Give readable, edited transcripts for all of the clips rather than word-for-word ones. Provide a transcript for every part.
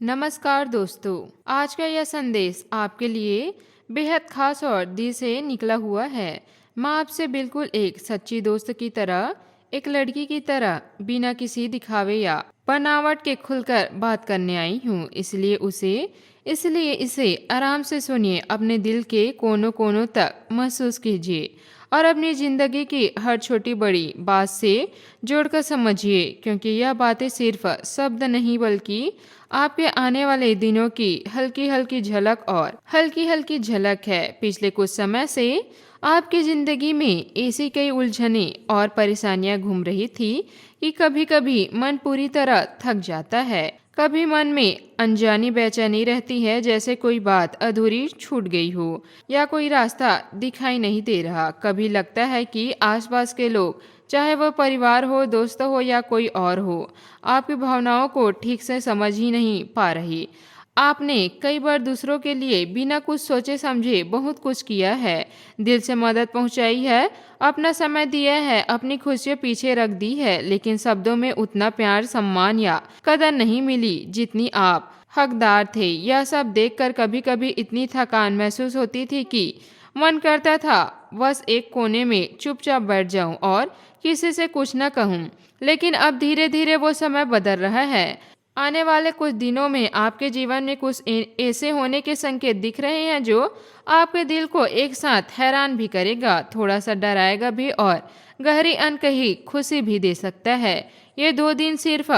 नमस्कार दोस्तों। आज का यह संदेश आपके लिए बेहद खास और दिल से निकला हुआ है। मैं आपसे बिल्कुल एक सच्ची दोस्त की तरह, एक लड़की की तरह, बिना किसी दिखावे या बनावट के खुलकर बात करने आई हूँ। इसलिए इसे आराम से सुनिए, अपने दिल के कोनों कोनों तक महसूस कीजिए और अपनी जिंदगी की हर छोटी बड़ी बात से जोड़कर समझिए, क्योंकि यह बातें सिर्फ शब्द नहीं बल्कि आपके आने वाले दिनों की हल्की हल्की झलक है। पिछले कुछ समय से आपकी जिंदगी में ऐसी कई उलझने और परेशानियां घूम रही थी कि कभी कभी मन पूरी तरह थक जाता है। कभी मन में अनजानी बेचैनी रहती है, जैसे कोई बात अधूरी छूट गई हो या कोई रास्ता दिखाई नहीं दे रहा। कभी लगता है कि आसपास के लोग, चाहे वह परिवार हो, दोस्त हो या कोई और हो, आपकी भावनाओं को ठीक से समझ ही नहीं पा रही। आपने कई बार दूसरों के लिए बिना कुछ सोचे समझे बहुत कुछ किया है, दिल से मदद पहुंचाई है, अपना समय दिया है, अपनी खुशियां पीछे रख दी है, लेकिन शब्दों में उतना प्यार, सम्मान या कदर नहीं मिली जितनी आप हकदार थे। यह सब देखकर कभी कभी इतनी थकान महसूस होती थी कि मन करता था बस एक कोने में चुपचाप बैठ जाऊं और किसी से कुछ न कहूं। लेकिन अब धीरे धीरे वो समय बदल रहा है। आने वाले कुछ दिनों में आपके जीवन में कुछ ऐसे होने के संकेत दिख रहे हैं जो आपके दिल को एक साथ हैरान भी करेगा, थोड़ा सा डराएगा भी और गहरी अनकही खुशी भी दे सकता है। ये 2 दिन सिर्फ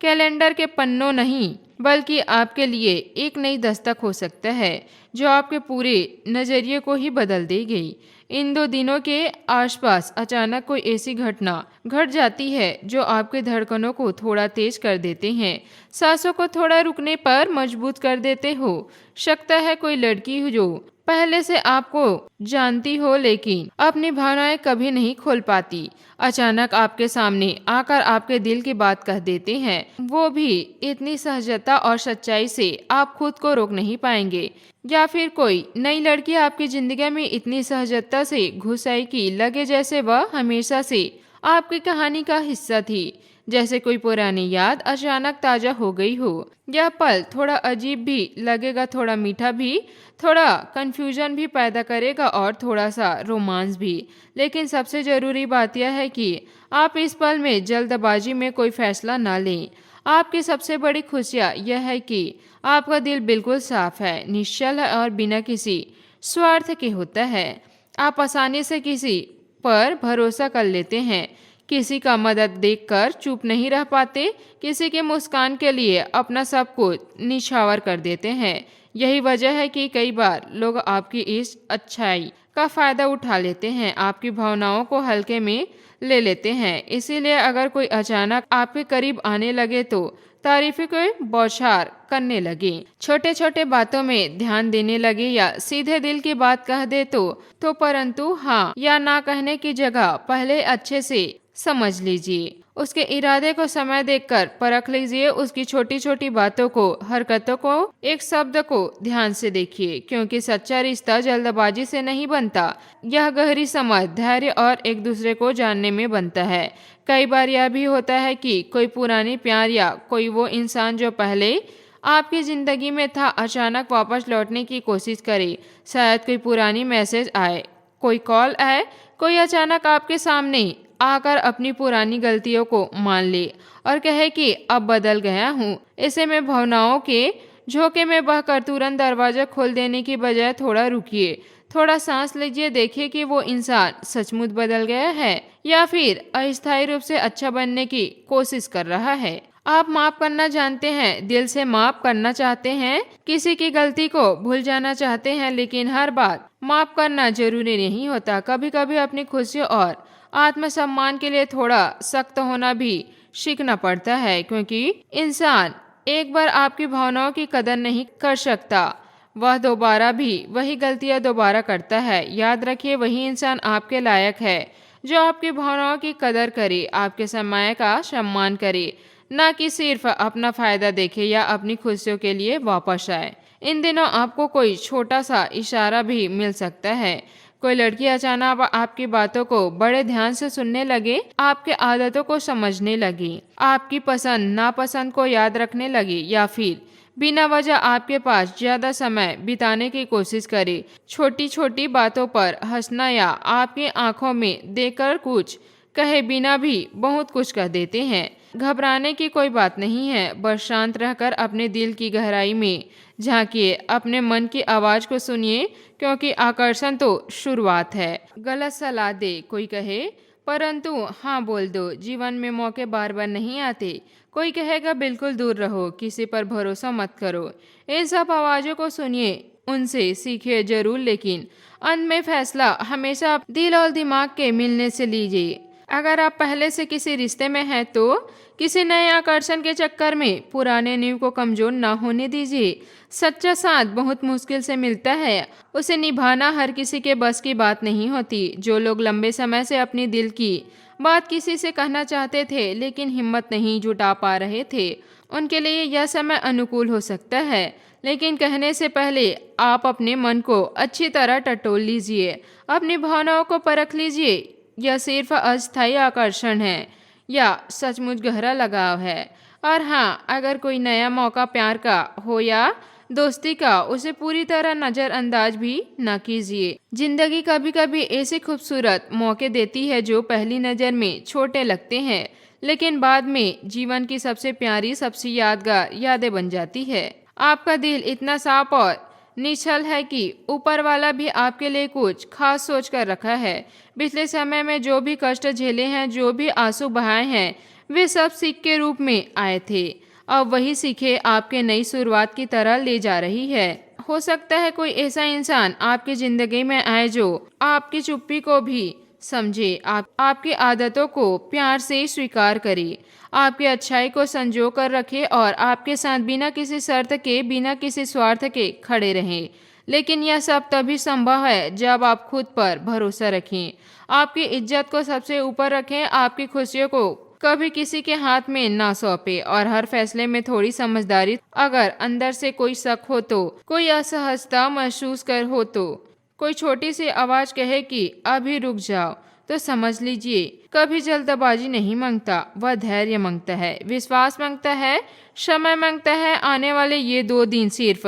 कैलेंडर के पन्नों नहीं बल्कि आपके लिए एक नई दस्तक हो सकता है जो आपके पूरे नजरिए को ही बदल देगी। इन 2 दिनों के आसपास अचानक कोई ऐसी घटना घट जाती है जो आपके धड़कनों को थोड़ा तेज कर देते हैं, सांसों को थोड़ा रुकने पर मजबूत कर देते हो। सकता है कोई लड़की हो जो पहले से आपको जानती हो लेकिन अपनी भावनाएं कभी नहीं खोल पाती, अचानक आपके सामने आकर आपके दिल की बात कह देते हैं, वो भी इतनी सहजता और सच्चाई से आप खुद को रोक नहीं पाएंगे। या फिर कोई नई लड़की आपकी जिंदगी में इतनी सहजता से घुस आई कि लगे जैसे वह हमेशा से आपकी कहानी का हिस्सा थी, जैसे कोई पुरानी याद अचानक ताजा हो गई हो। यह पल थोड़ा अजीब भी लगेगा, थोड़ा मीठा भी, थोड़ा कंफ्यूजन भी पैदा करेगा और थोड़ा सा रोमांस भी। लेकिन सबसे जरूरी बात यह है कि आप इस पल में जल्दबाजी में कोई फैसला ना लें। आपकी सबसे बड़ी खुशियाँ यह है कि आपका दिल बिल्कुल साफ है, निश्चल है और बिना किसी स्वार्थ के होता है। आप आसानी से किसी पर भरोसा कर लेते हैं, किसी का मदद देखकर चुप नहीं रह पाते, किसी के मुस्कान के लिए अपना सब कुछ निछावर कर देते हैं। यही वजह है कि कई बार लोग आपकी इस अच्छाई का फायदा उठा लेते हैं, आपकी भावनाओं को हल्के में ले लेते हैं। इसीलिए अगर कोई अचानक आपके करीब आने लगे तो तारीफों को बौछार करने लगे, छोटे छोटे बातों में ध्यान देने लगे या सीधे दिल की बात कह दे तो परंतु हाँ या ना कहने की जगह पहले अच्छे से समझ लीजिए, उसके इरादे को समय देखकर परख लीजिए, उसकी छोटी छोटी बातों को, हरकतों को, एक शब्द को ध्यान से देखिए, क्योंकि सच्चा रिश्ता जल्दबाजी से नहीं बनता, यह गहरी समझ, धैर्य और एक दूसरे को जानने में बनता है। कई बार यह भी होता है कि कोई पुरानी प्यार या कोई वो इंसान जो पहले आपकी जिंदगी में था अचानक वापस लौटने की कोशिश करे। शायद कोई पुरानी मैसेज आए, कोई कॉल आए, कोई अचानक आपके सामने आकर अपनी पुरानी गलतियों को मान ले और कहे कि अब बदल गया हूँ। ऐसे में भावनाओं के झोंके में बहकर तुरंत दरवाजा खोल देने की बजाय थोड़ा रुकिए, थोड़ा सांस लीजिए, देखिए कि वो इंसान सचमुच बदल गया है या फिर अस्थायी रूप से अच्छा बनने की कोशिश कर रहा है। आप माफ करना जानते हैं, दिल से माफ करना चाहते हैं, किसी की गलती को भूल जाना चाहते हैं, लेकिन हर बात माफ करना जरूरी नहीं होता। कभी कभी अपनी खुशी और आत्मसम्मान के लिए थोड़ा सख्त होना भी सीखना पड़ता है, क्योंकि इंसान एक बार आपकी भावनाओं की कदर नहीं कर सकता, वह दोबारा भी वही गलतियां दोबारा करता है। याद रखिए, वही इंसान आपके लायक है जो आपकी भावनाओं की कदर करे, आपके समय का सम्मान करे, न कि सिर्फ अपना फायदा देखे या अपनी खुशियों के लिए वापस आए। इन दिनों आपको कोई छोटा सा इशारा भी मिल सकता है, कोई लड़की अचानक आपकी बातों को बड़े ध्यान से सुनने लगे, आपके आदतों को समझने लगी, आपकी पसंद नापसंद को याद रखने लगी या फिर बिना वजह आपके पास ज्यादा समय बिताने की कोशिश करे। छोटी छोटी बातों पर हंसना या आपकी आंखों में देखकर कुछ कहे बिना भी बहुत कुछ कह देते हैं। घबराने की कोई बात नहीं है, बस शांत रहकर अपने दिल की गहराई में झांकिए, अपने मन की आवाज को सुनिए, क्योंकि आकर्षण तो शुरुआत है। गलत सलाह दे कोई कहे, परंतु हाँ बोल दो, जीवन में मौके बार बार नहीं आते। कोई कहेगा बिल्कुल दूर रहो, किसी पर भरोसा मत करो। इन सब आवाजों को सुनिए, उनसे सीखिए जरूर, लेकिन अंत में फैसला हमेशा दिल और दिमाग के मिलने से लीजिए। अगर आप पहले से किसी रिश्ते में हैं तो किसी नए आकर्षण के चक्कर में पुराने नींव को कमजोर ना होने दीजिए। सच्चा साथ बहुत मुश्किल से मिलता है, उसे निभाना हर किसी के बस की बात नहीं होती। जो लोग लंबे समय से अपनी दिल की बात किसी से कहना चाहते थे लेकिन हिम्मत नहीं जुटा पा रहे थे, उनके लिए यह समय अनुकूल हो सकता है। लेकिन कहने से पहले आप अपने मन को अच्छी तरह टटोल लीजिए, अपनी भावनाओं को परख लीजिए। यह सिर्फ अस्थायी आकर्षण है या सचमुच गहरा लगाव है। और हाँ, अगर कोई नया मौका प्यार का हो या दोस्ती का, उसे पूरी तरह नजरअंदाज भी न कीजिए। जिंदगी कभी कभी ऐसे खूबसूरत मौके देती है जो पहली नजर में छोटे लगते हैं, लेकिन बाद में जीवन की सबसे प्यारी, सबसे यादगार यादें बन जाती है। आपका दिल इतना साफ और निश्चल है कि ऊपर वाला भी आपके लिए कुछ खास सोच कर रखा है। पिछले समय में जो भी कष्ट झेले हैं, जो भी आंसू बहाए हैं, वे सब सीख के रूप में आए थे। अब वही सीखे आपके नई शुरुआत की तरह ले जा रही है। हो सकता है कोई ऐसा इंसान आपकी जिंदगी में आए जो आपकी चुप्पी को भी समझे, आपकी आदतों को प्यार से स्वीकार करे, आपकी अच्छाई को संजो कर रखे और आपके साथ बिना किसी शर्त के, बिना किसी स्वार्थ के खड़े रहें। लेकिन यह सब तभी संभव है जब आप खुद पर भरोसा रखें, आपकी इज्जत को सबसे ऊपर रखें, आपकी खुशियों को कभी किसी के हाथ में ना सौंपे और हर फैसले में थोड़ी समझदारी। अगर अंदर से कोई शक हो तो, कोई असहजता महसूस कर हो तो, कोई छोटी सी आवाज कहे कि अभी रुक जाओ, तो समझ लीजिए कभी जल्दबाजी नहीं मांगता, वह धैर्य मांगता है, विश्वास मांगता है, समय मांगता है। आने वाले ये 2 दिन सिर्फ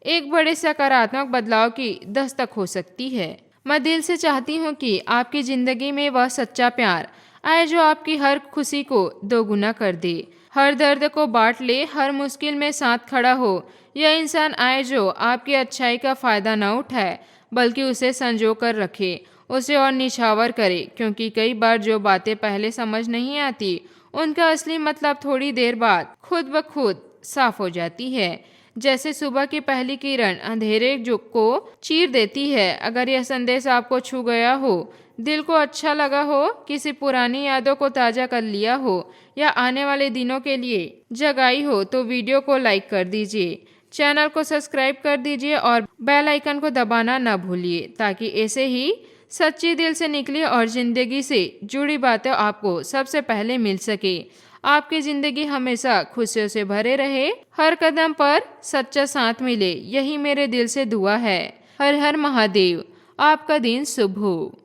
एक बड़े सकारात्मक बदलाव की दस्तक हो सकती है। मैं दिल से चाहती हूँ कि आपकी जिंदगी में वह सच्चा प्यार आए जो आपकी हर खुशी को दोगुना कर दे, हर दर्द को बांट ले, हर मुश्किल में साथ खड़ा हो। यह इंसान आए जो आपकी अच्छाई का फायदा न उठाए, बल्कि उसे संजो कर रखे, उसे और निछावर करे। क्योंकि कई बार जो बातें पहले समझ नहीं आती, उनका असली मतलब थोड़ी देर बाद खुद ब खुद साफ हो जाती है। जैसे सुबह की पहली किरण अंधेरे जुग को चीर देती है। अगर यह संदेश आपको छू गया हो, दिल को अच्छा लगा हो, किसी पुरानी यादों को ताज़ा कर लिया हो या आने वाले दिनों के लिए जगाई हो, तो वीडियो को लाइक कर दीजिए, चैनल को सब्सक्राइब कर दीजिए और बेल आइकन को दबाना न भूलिए, ताकि ऐसे ही सच्ची दिल से निकली और जिंदगी से जुड़ी बातें आपको सबसे पहले मिल सके। आपकी जिंदगी हमेशा खुशियों से भरे रहे, हर कदम पर सच्चा साथ मिले, यही मेरे दिल से दुआ है। हर हर महादेव। आपका दिन शुभ हो।